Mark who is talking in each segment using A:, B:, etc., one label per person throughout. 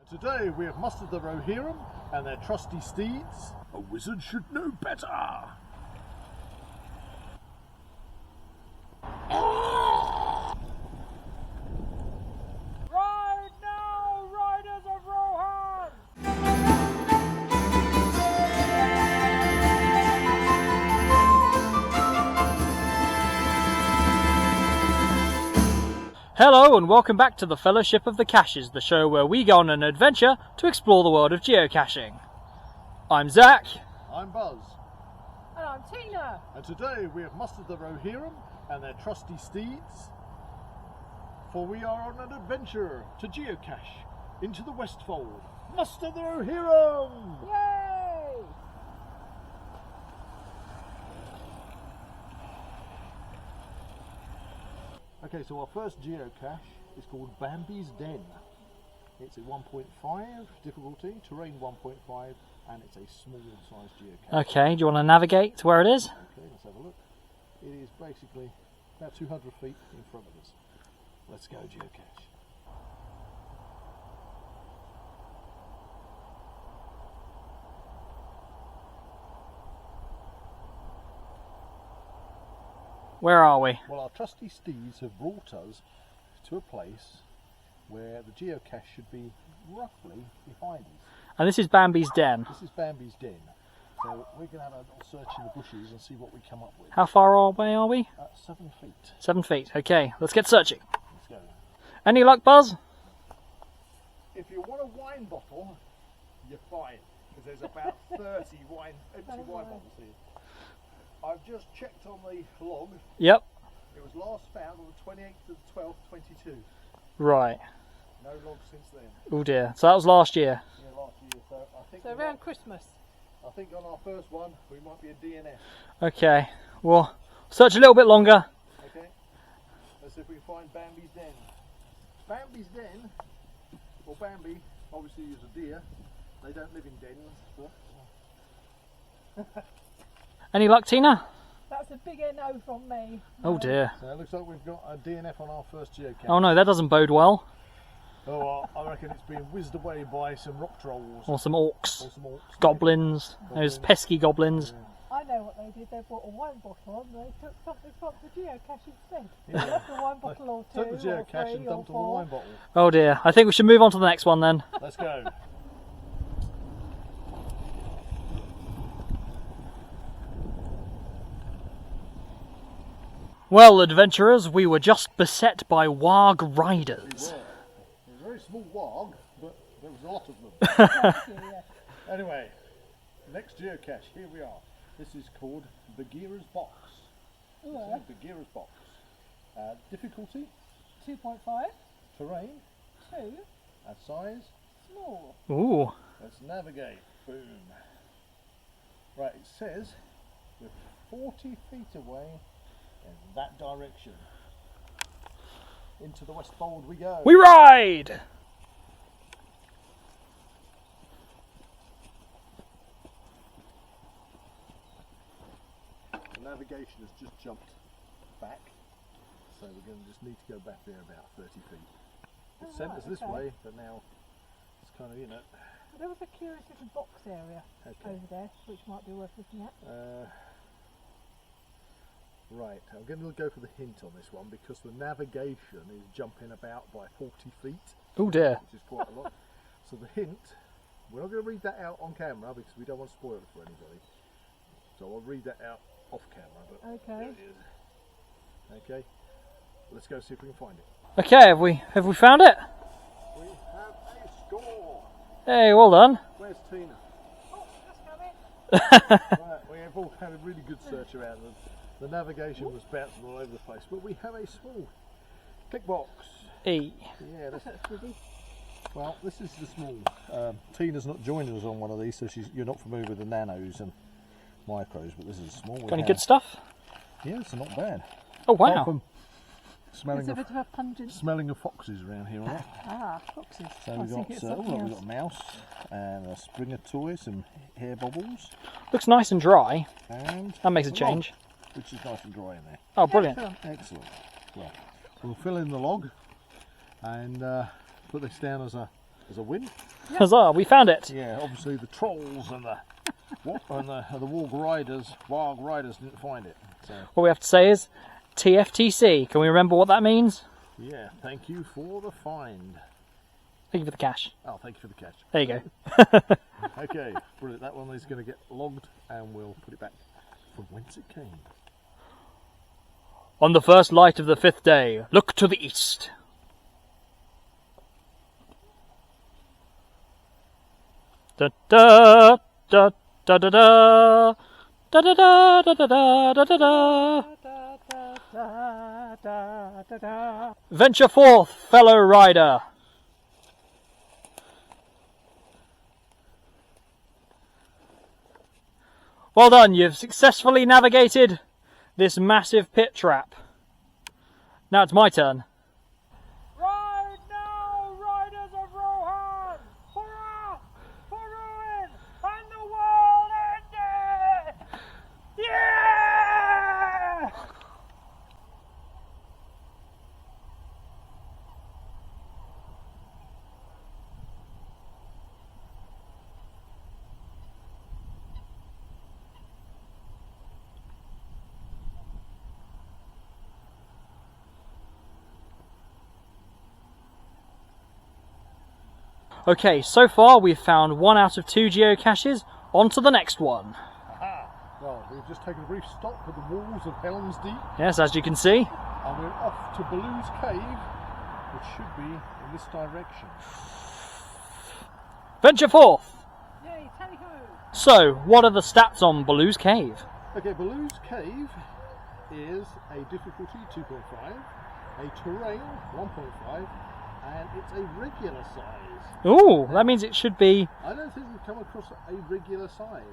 A: Today we have mustered the Rohirrim and their trusty steeds. A wizard should know better.
B: Ride now, riders of Rohan!
C: Hello and welcome back to the Fellowship of the Caches, the show where we go on an adventure to explore the world of geocaching. I'm Zak.
A: I'm Buzz.
B: And I'm Tina.
A: And today we have mustered the Rohirrim and their trusty steeds. For we are on an adventure to geocache into the Westfold. Muster the Rohirrim!
B: Yay!
A: Okay, so our first geocache is called Bambi's Den. It's a 1.5 difficulty, terrain 1.5, and it's a small size geocache.
C: Okay, do you want to navigate to where it is?
A: Okay, let's have a look. It is basically about 200 feet in front of us. Let's go geocache.
C: Where are we?
A: Well, our trusty steeds have brought us to a place where the geocache should be roughly behind us.
C: And this is Bambi's Den.
A: This is Bambi's Den. So we're going to have a little search in the bushes and see what we come up with.
C: How far away are we?
A: 7 feet.
C: 7 feet. Okay, let's get searching.
A: Let's go.
C: Any luck, Buzz?
A: If you want a wine bottle, you're fine. Because there's about 30 empty wine bottles here. I've just checked on the log.
C: Yep.
A: It was last found on the 28th of the 12th, 22.
C: Right.
A: No logs since then.
C: Oh dear. So that was last year.
A: Yeah, last year. So I think
B: So around Christmas.
A: I think on our first one we might be a DNF.
C: Okay. Well, search a little bit longer.
A: Okay. Let's see if we can find Bambi's Den. Bambi's Den, well, Bambi obviously is a deer. They don't live in dens. But
C: Any luck, Tina?
B: That's a big no from me.
C: Oh dear.
A: so it looks like we've got a DNF on our first geocache.
C: Oh no, that doesn't bode well.
A: Oh, well, I reckon it's been whizzed away by some rock trolls.
C: Or some orcs.
A: Or some orcs.
C: Goblins. Those pesky goblins.
B: I know what they did. They brought a wine bottle and they took something from the geocache instead.
A: Yeah.
B: They left a wine bottle or two,
A: Took the
B: or
A: geocache
B: three,
A: and dumped
B: or
A: all the
B: four.
A: wine bottle.
C: Oh dear. I think we should move on to the next one then.
A: Let's go.
C: Well, adventurers, we were just beset by warg riders.
A: It was a very small wog, but there was a lot of them.
B: Yeah.
A: Anyway, next geocache, here we are. This is called Bagheera's Box.
B: Yeah.
A: Bagheera's Box. Difficulty,
B: 2.5,
A: terrain,
B: 2,
A: and size.
B: small.
C: Ooh.
A: Let's navigate. Boom. Right, it says we're 40 feet away in that direction. Into the Westfold we go.
C: We ride!
A: The navigation has just jumped back, so we're going to just need to go back there about 30 feet. It sent us this way, but now it's kind of, you know.
B: There was a curious little box area
A: Okay.
B: over there, which might be worth looking at.
A: Right, I'm going to go for the hint on this one because the navigation is jumping about by 40 feet,
C: Oh dear.
A: which is quite a lot. So the hint, we're not going to read that out on camera because we don't want to spoil it for anybody. So I'll read that out off camera. But
B: Okay.
A: there it is. Okay, let's go see if we can find it.
C: Okay, have we found it?
A: We have a score.
C: Hey, well done.
A: Where's Tina?
B: Oh, that's coming.
A: Right, we have all had a really good search around them. The navigation was bouncing all over the place, but we have a small tick box.
C: E.
A: Yeah, well, this is the small. Tina's not joining us on one of these, so you're not familiar with the nanos and micros, but this is a small one.
C: Got any good stuff?
A: Yeah, it's not bad.
C: Oh
A: Apart
C: wow.
A: from
B: It's
A: smelling
B: a
A: of,
B: bit of a pungent.
A: smelling of foxes around here, right?
B: Ah, foxes.
A: So
B: I
A: we've
B: think
A: got,
B: it's something
A: we've
B: else.
A: got a mouse and a Springer toy, some hair bubbles,
C: Looks nice and dry.
A: and
C: That makes a
A: log,
C: change.
A: which is nice and dry in there.
C: Oh, brilliant.
A: Excellent. Well, we'll fill in the log and put this down as a as a win.
C: Huzzah, we found it.
A: Yeah, obviously the trolls and the wild riders didn't find it. So.
C: What we have to say is TFTC. Can we remember what that means?
A: Yeah, thank you for the find.
C: Thank you for the cash.
A: Oh, thank you for the cash.
C: There you go.
A: Okay, brilliant. That one is going to get logged and we'll put it back from whence it came.
C: On the first light of the 5th day, look to the east. Da da da da da da da da da da da da da da. Venture forth, fellow rider. Well done, you've successfully navigated this massive pit trap. Now it's my turn.
B: Ride now, riders of Rohan! Hurrah! For ruin and the world ending! Yeah!
C: Okay, so far we've found 1 out of 2 geocaches. On to the next one.
A: Aha! Well, we've just taken a brief stop at the walls of Helm's Deep.
C: Yes, as you can see.
A: And we're off to Baloo's Cave, which should be in this direction.
C: Venture forth!
B: Yay, tally-ho!
C: So, what are the stats on Baloo's Cave?
A: Okay, Baloo's Cave is a difficulty 2.5, a terrain 1.5, and it's a regular size.
C: Ooh, that means it should be...
A: I don't think we've come across a regular size.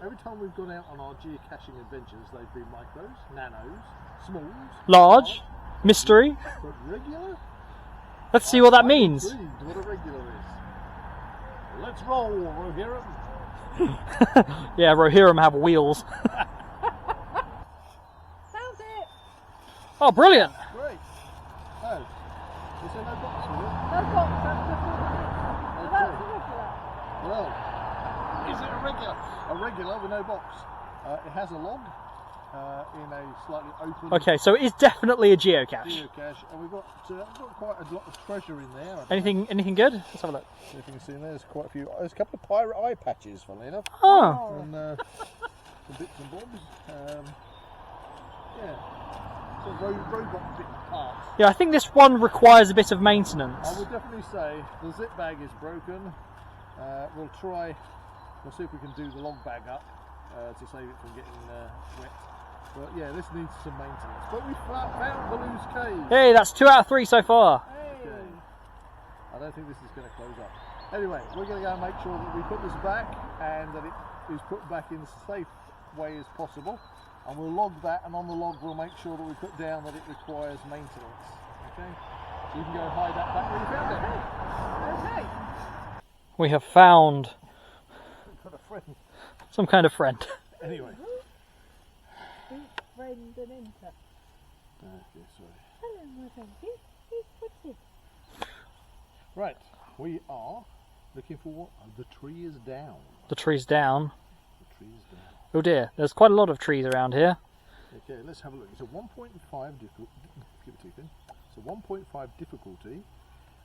A: Every time we've gone out on our geocaching adventures, they've been micros, nanos, smalls,
C: large, mystery.
A: But regular?
C: Let's see what that means.
A: I'm intrigued what a regular is. Let's roll, Rohirrim.
C: Yeah, Rohirrim have wheels.
B: Found it!
C: Oh, brilliant!
A: Great. Oh, is there no box with it?
B: No box, that's just all. That's
A: Okay.
B: regular.
A: Well, is it a regular? A regular with no box. It has a log in a slightly open
C: Okay, so it is definitely a geocache.
A: geocache, and we've got quite a lot of treasure in there.
C: Anything good? Let's have a look.
A: If you can see, there's quite a few. There's a couple of pirate eye patches, funnily enough,
C: Oh,
A: and some bits and bobs. Yeah, some robot bit parts.
C: yeah, I think this one requires a bit of maintenance.
A: I would definitely say the zip bag is broken. We'll see if we can do the log bag up to save it from getting wet. But yeah, this needs some maintenance. But we found Baloo's Cave.
C: Hey, that's 2 out of 3 so far.
A: Okay. I don't think this is going to close up. Anyway, we're going to go and make sure that we put this back and that it is put back in a safe way as possible. And we'll log that, and on the log we'll make sure that we put down that it requires maintenance. Okay? So you can go and hide that back where you found it.
B: Okay.
C: We have found
A: We've got a friend.
C: some kind of friend.
A: Anyway.
B: Each friend and enter.
A: Okay, sorry.
B: Hello, my baby. What's it?
A: Right, we are looking for what? The tree is down.
C: The tree's down.
A: The tree is down.
C: Oh dear, there's quite a lot of trees around here.
A: Okay, let's have a look. It's a 1.5 difficulty. Keep your teeth in. It's a 1.5 difficulty,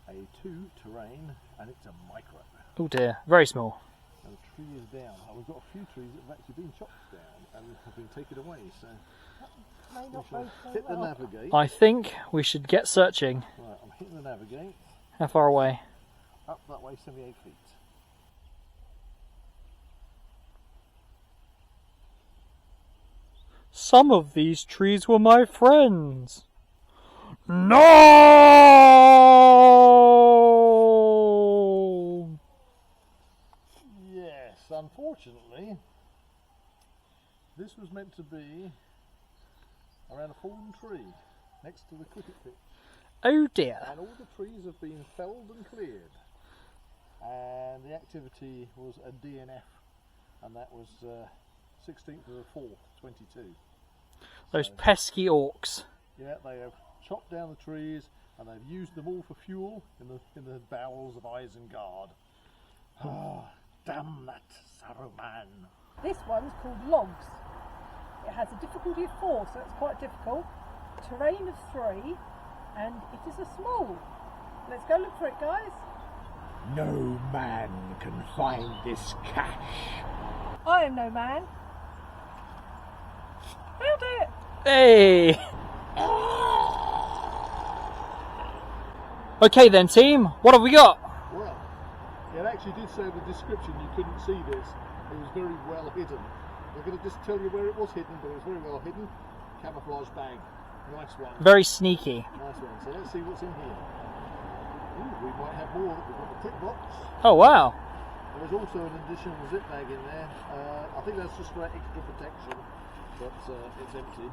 A: a 2 terrain, and it's a micro.
C: Oh dear, very small.
A: And the tree is down. And we've got a few trees that have actually been chopped down and have been taken away. So
B: May
A: we
B: not
A: shall
B: go so
A: hit the
B: well.
A: navigate.
C: I think we should get searching.
A: Right, I'm hitting the navigate.
C: How far away?
A: Up that way, 78 feet.
C: Some of these trees were my friends. No!
A: Yes, unfortunately, this was meant to be around a fallen tree next to the cricket pitch.
C: Oh dear.
A: And all the trees have been felled and cleared. And the activity was a DNF, and that was 16th of the 4th, 22.
C: Those
A: So,
C: pesky orcs.
A: yeah, they have chopped down the trees, and they've used them all for fuel in the bowels of Isengard. Ah, damn that Saruman.
B: This one's called Logs. It has a difficulty of 4, so it's quite difficult. Terrain of 3, and it is a small. Let's go look for it, guys.
D: No man can find this cache.
B: I am no man. Found it!
C: Hey! Okay then, team, what have we got?
A: Well, it actually did say in the description you couldn't see this. It was very well hidden. We're going to just tell you where it was hidden, but it was very well hidden. Camouflage bag. Nice one.
C: Very sneaky.
A: Nice one. So let's see what's in here. Ooh, we might have more. We've got the clip box.
C: Oh wow.
A: There's also an additional zip bag in there. I think that's just for extra protection, but it's empty. So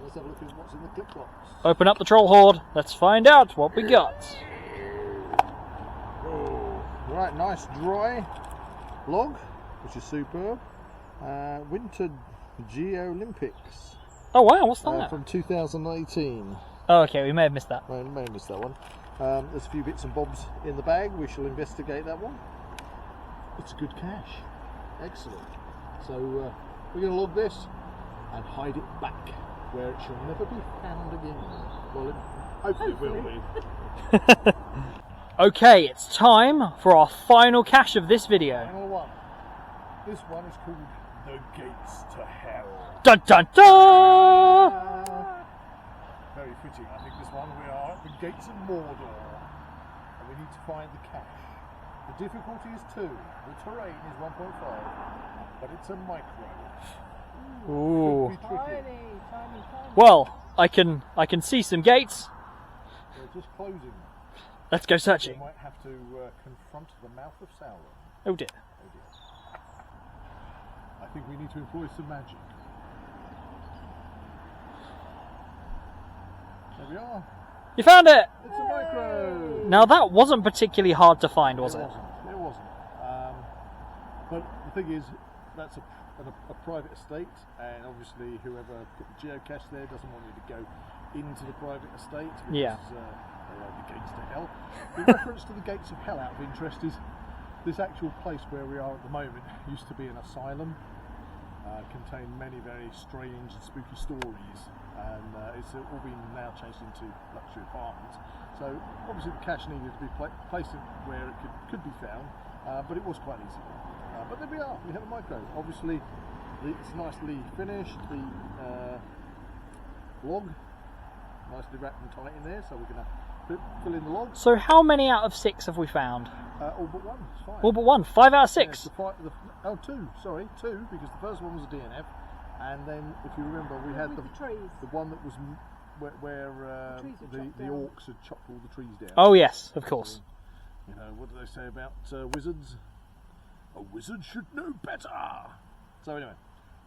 A: let's have a look at what's in the clip box.
C: Open up the troll hoard. Let's find out what we got.
A: Oh, right, nice dry log, which is superb. Winter Geolympics.
C: Oh wow, what's that?
A: From 2018.
C: Oh, okay, we may have missed that.
A: I may have missed that one. There's a few bits and bobs in the bag. We shall investigate that one. It's a good cache. Excellent. So we're going to log this and hide it back where it shall never be found again. Well, hopefully it will be.
C: Okay, it's time for our final cache of this video.
A: Final one. This one is called The Gates to Hell.
C: Dun dun dun!
A: Very fitting, I think, this one. We are at the Gates of Mordor, and we need to find the cache. The difficulty is 2. The terrain is 1.5, but it's a micro.
C: Ooh.
A: Could be tricky.
B: Tiny.
C: Well, I can see some gates.
A: They're just closing.
C: Let's go
A: We
C: searching.
A: might have to confront the mouth of Sauron.
C: Oh dear.
A: Oh dear. I think we need to employ some magic. There we are.
C: You found it!
A: It's a micro!
C: Now that wasn't particularly hard to find, was it?
A: It wasn't. But the thing is, that's a private estate, and obviously whoever put the geocache there doesn't want you to go into the private estate because
C: Yeah.
A: they are the gates to hell. The reference to the gates of hell, out of interest, is this actual place where we are at the moment used to be an asylum. Contained many very strange and spooky stories, and it's all been now changed into luxury apartments. So obviously the cache needed to be placed where it could be found, but it was quite easy. But there we are, we have a micro. Obviously it's nicely finished, the log nicely wrapped and tight in there, so we're going to fill in the log.
C: So how many out of 6 have we found?
A: All but one, it's fine.
C: All but 1. 5 out of 6.
A: Yeah, 2, because the first one was a DNF, and then if you remember we had
B: With the trees.
A: the one that was where
B: trees were chopped
A: the
B: down.
A: orcs had chopped all the trees down.
C: Oh yes, of course.
A: You know, what do they say about wizards? A wizard should know better. So anyway,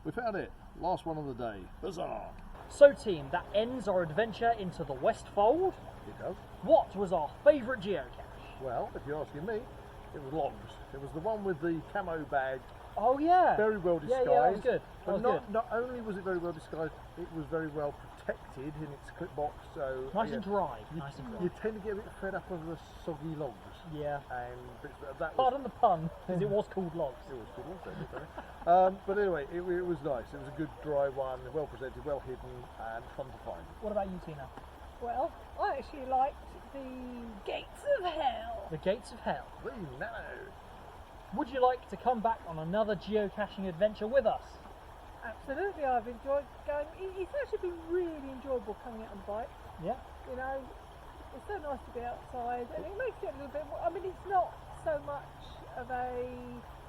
A: we found it. Last one of the day. Huzzah!
C: So team, that ends our adventure into the Westfold.
A: It does.
C: What was our favourite geocache?
A: Well, if you're asking me, it was Logs. It was the one with the camo bag.
C: Oh yeah.
A: Very well disguised.
C: Yeah, that was good. That
A: But
C: was good.
A: not only was it very well disguised, it was very well protected in its clip box. So
C: Nice and dry.
A: You,
C: Nice and dry.
A: you tend to get a bit fed up of the soggy logs.
C: Yeah.
A: And that was,
C: Pardon the pun, because it was called Logs.
A: it was good also. But anyway, it was nice. It was a good dry one, well presented, well hidden, and fun to find.
C: What about you, Tina?
B: Well, I actually liked the Gates of Hell.
C: The Gates of Hell.
A: The Nano.
C: Would you like to come back on another geocaching adventure with us?
B: Absolutely, I've enjoyed going. It's actually been really enjoyable coming out on the bike.
C: Yeah.
B: You know, it's so nice to be outside, and it makes it a little bit more. I mean, it's not so much of a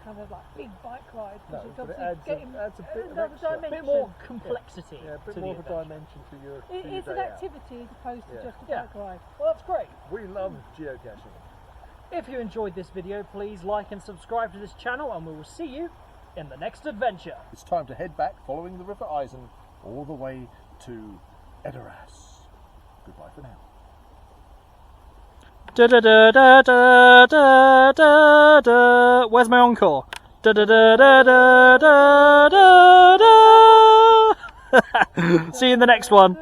B: kind of like big bike ride,
A: No,
B: because it's
A: but it
B: obviously
A: adds a bit of
B: another
A: extra.
B: dimension.
C: A bit more complexity.
A: Yeah, a bit
C: to
A: more
C: the
A: of a
C: adventure.
A: dimension to your
B: It's
A: day
B: an
A: out.
B: activity as opposed to
A: Yeah.
B: just a
C: Yeah.
B: bike ride.
C: Well, that's great.
A: We love geocaching.
C: If you enjoyed this video, please like and subscribe to this channel, and we will see you in the next adventure.
A: It's time to head back following the River Isen all the way to Edoras. Goodbye for now.
C: Da da da da da da da da. Where's my encore? Da da da da da da da da. See you in the next one.